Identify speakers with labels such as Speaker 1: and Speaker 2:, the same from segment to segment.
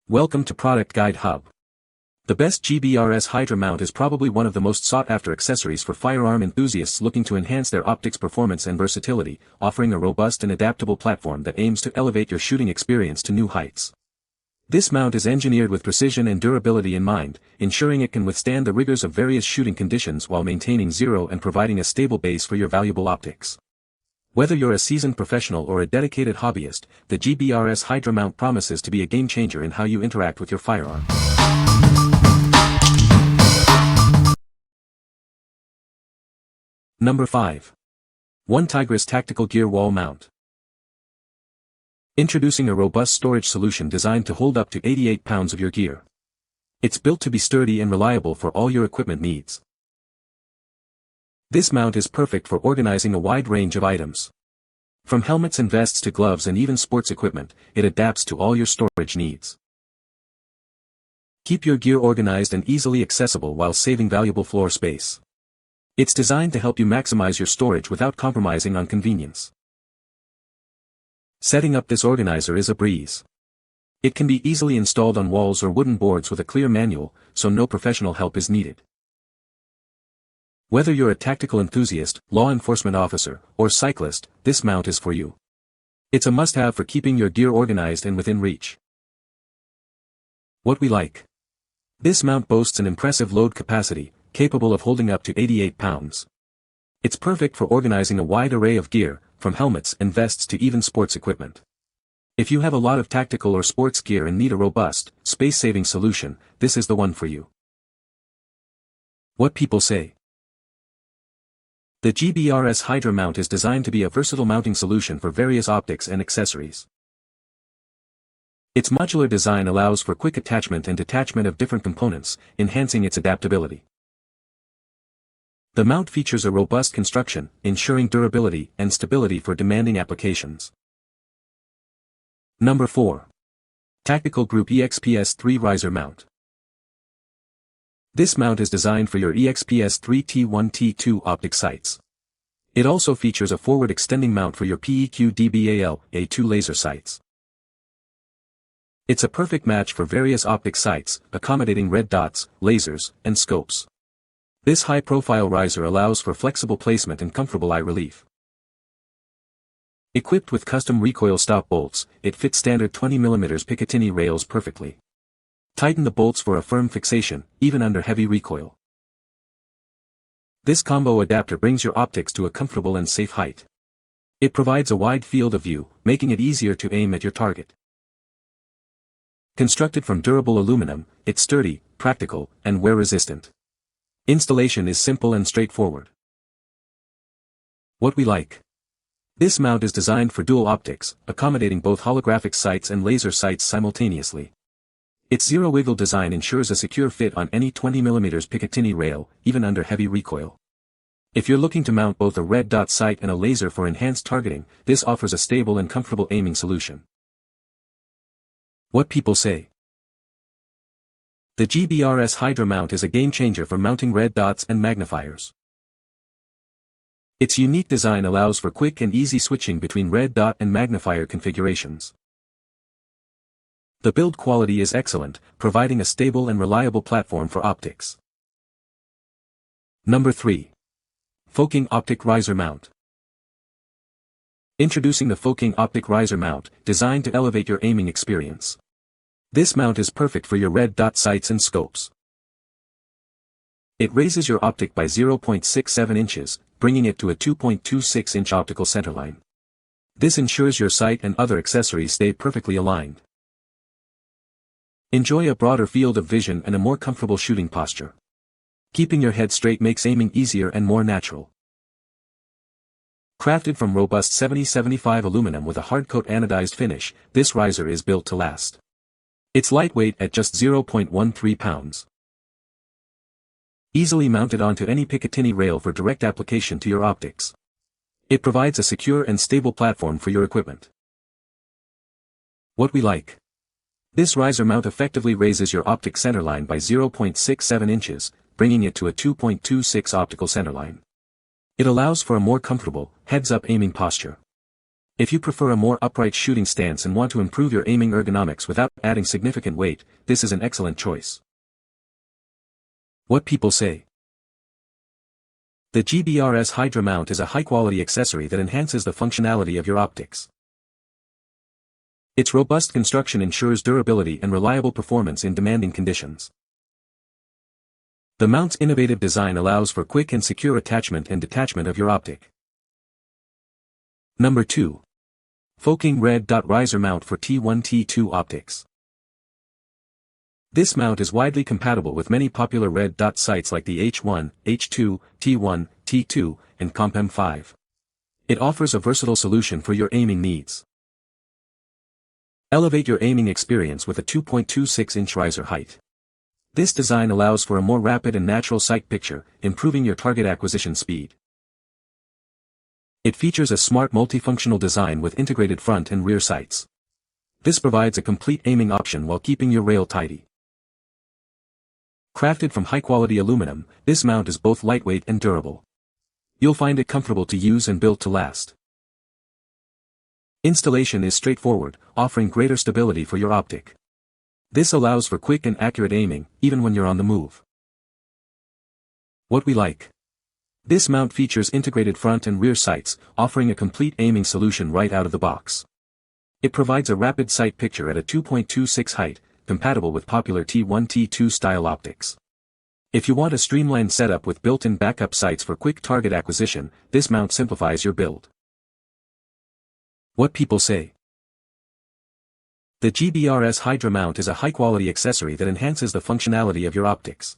Speaker 1: Welcome to Product Guide Hub. The best Gbrs Hydra Mount is probably one of the most sought-after accessories for firearm enthusiasts looking to enhance their optics performance and versatility, offering a robust and adaptable platform that aims to elevate your shooting experience to new heights. This mount is engineered with precision and durability in mind, ensuring it can withstand the rigors of various shooting conditions while maintaining zero and providing a stable base for your valuable optics. Whether you're a seasoned professional or a dedicated hobbyist, the Gbrs Hydra Mount promises to be a game-changer in how you interact with your firearm. Number 5. OneTigris Tactical Gear Wall Mount. Introducing a robust storage solution designed to hold up to 88 pounds of your gear. It's built to be sturdy and reliable for all your equipment needs. This mount is perfect for organizing a wide range of items. From helmets and vests to gloves and even sports equipment, it adapts to all your storage needs. Keep your gear organized and easily accessible while saving valuable floor space. It's designed to help you maximize your storage without compromising on convenience. Setting up this organizer is a breeze. It can be easily installed on walls or wooden boards with a clear manual, so no professional help is needed. Whether you're a tactical enthusiast, law enforcement officer, or cyclist, this mount is for you. It's a must-have for keeping your gear organized and within reach. What we like. This mount boasts an impressive load capacity, capable of holding up to 88 pounds. It's perfect for organizing a wide array of gear, from helmets and vests to even sports equipment. If you have a lot of tactical or sports gear and need a robust, space-saving solution, this is the one for you. What people say. The Gbrs Hydra Mount is designed to be a versatile mounting solution for various optics and accessories. Its modular design allows for quick attachment and detachment of different components, enhancing its adaptability. The mount features a robust construction, ensuring durability and stability for demanding applications. Number 4. Tactical Group EXPS-3 Riser Mount. This mount is designed for your EXPS-3 T1-T2 optic sights. It also features a forward extending mount for your PEQ-DBAL-A2 laser sights. It's a perfect match for various optic sights, accommodating red dots, lasers, and scopes. This high-profile riser allows for flexible placement and comfortable eye relief. Equipped with custom recoil stop bolts, it fits standard 20mm Picatinny rails perfectly. Tighten the bolts for a firm fixation, even under heavy recoil. This combo adapter brings your optics to a comfortable and safe height. It provides a wide field of view, making it easier to aim at your target. Constructed from durable aluminum, it's sturdy, practical, and wear-resistant. Installation is simple and straightforward. What we like. This mount is designed for dual optics, accommodating both holographic sights and laser sights simultaneously. Its zero-wiggle design ensures a secure fit on any 20mm Picatinny rail, even under heavy recoil. If you're looking to mount both a red dot sight and a laser for enhanced targeting, this offers a stable and comfortable aiming solution. What people say. The Gbrs Hydra Mount is a game-changer for mounting red dots and magnifiers. Its unique design allows for quick and easy switching between red dot and magnifier configurations. The build quality is excellent, providing a stable and reliable platform for optics. Number 3. Phoking Optic Riser Mount. Introducing the Phoking Optic Riser Mount, designed to elevate your aiming experience. This mount is perfect for your red dot sights and scopes. It raises your optic by 0.67 inches, bringing it to a 2.26-inch optical centerline. This ensures your sight and other accessories stay perfectly aligned. Enjoy a broader field of vision and a more comfortable shooting posture. Keeping your head straight makes aiming easier and more natural. Crafted from robust 70-75 aluminum with a hardcoat anodized finish, this riser is built to last. It's lightweight at just 0.13 pounds. Easily mounted onto any Picatinny rail for direct application to your optics. It provides a secure and stable platform for your equipment. What we like. This riser mount effectively raises your optic centerline by 0.67 inches, bringing it to a 2.26 optical centerline. It allows for a more comfortable, heads-up aiming posture. If you prefer a more upright shooting stance and want to improve your aiming ergonomics without adding significant weight, this is an excellent choice. What people say. The Gbrs Hydra Mount is a high-quality accessory that enhances the functionality of your optics. Its robust construction ensures durability and reliable performance in demanding conditions. The mount's innovative design allows for quick and secure attachment and detachment of your optic. Number 2. Phoking Red Dot Riser Mount for T1-T2 optics. This mount is widely compatible with many popular red dot sights like the H1, H2, T1, T2, and Comp M5. It offers a versatile solution for your aiming needs. Elevate your aiming experience with a 2.26-inch riser height. This design allows for a more rapid and natural sight picture, improving your target acquisition speed. It features a smart multifunctional design with integrated front and rear sights. This provides a complete aiming option while keeping your rail tidy. Crafted from high-quality aluminum, this mount is both lightweight and durable. You'll find it comfortable to use and built to last. Installation is straightforward, offering greater stability for your optic. This allows for quick and accurate aiming, even when you're on the move. What we like. This mount features integrated front and rear sights, offering a complete aiming solution right out of the box. It provides a rapid sight picture at a 2.26 height, compatible with popular T1-T2 style optics. If you want a streamlined setup with built-in backup sights for quick target acquisition, this mount simplifies your build. What people say. The Gbrs Hydra Mount is a high-quality accessory that enhances the functionality of your optics.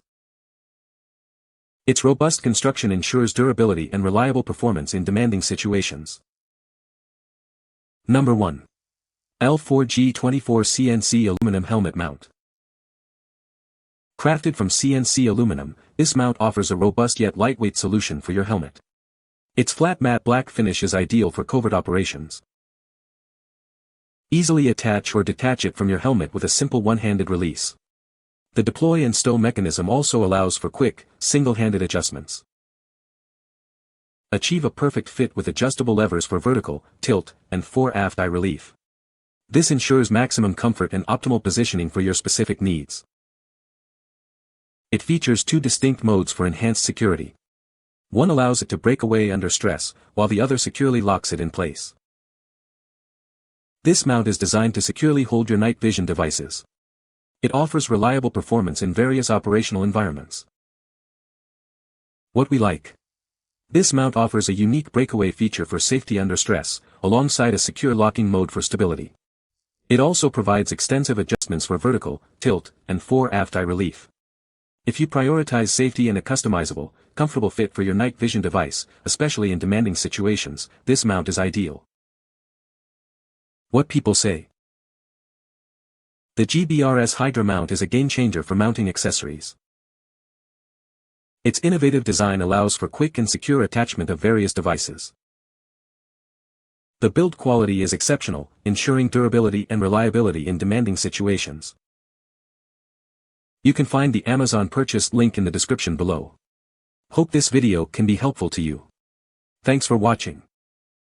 Speaker 1: Its robust construction ensures durability and reliable performance in demanding situations. Number 1. L4G24 CNC Aluminum Helmet Mount. Crafted from CNC aluminum, this mount offers a robust yet lightweight solution for your helmet. Its flat matte black finish is ideal for covert operations. Easily attach or detach it from your helmet with a simple one-handed release. The deploy and stow mechanism also allows for quick, single-handed adjustments. Achieve a perfect fit with adjustable levers for vertical, tilt, and fore-aft eye relief. This ensures maximum comfort and optimal positioning for your specific needs. It features 2 distinct modes for enhanced security. One allows it to break away under stress, while the other securely locks it in place. This mount is designed to securely hold your night vision devices. It offers reliable performance in various operational environments. What we like. This mount offers a unique breakaway feature for safety under stress, alongside a secure locking mode for stability. It also provides extensive adjustments for vertical, tilt, and fore-aft eye relief. If you prioritize safety and a customizable, comfortable fit for your night vision device, especially in demanding situations, this mount is ideal. What people say. The Gbrs Hydra Mount is a game-changer for mounting accessories. Its innovative design allows for quick and secure attachment of various devices. The build quality is exceptional, ensuring durability and reliability in demanding situations. You can find the Amazon purchase link in the description below. Hope this video can be helpful to you. Thanks for watching.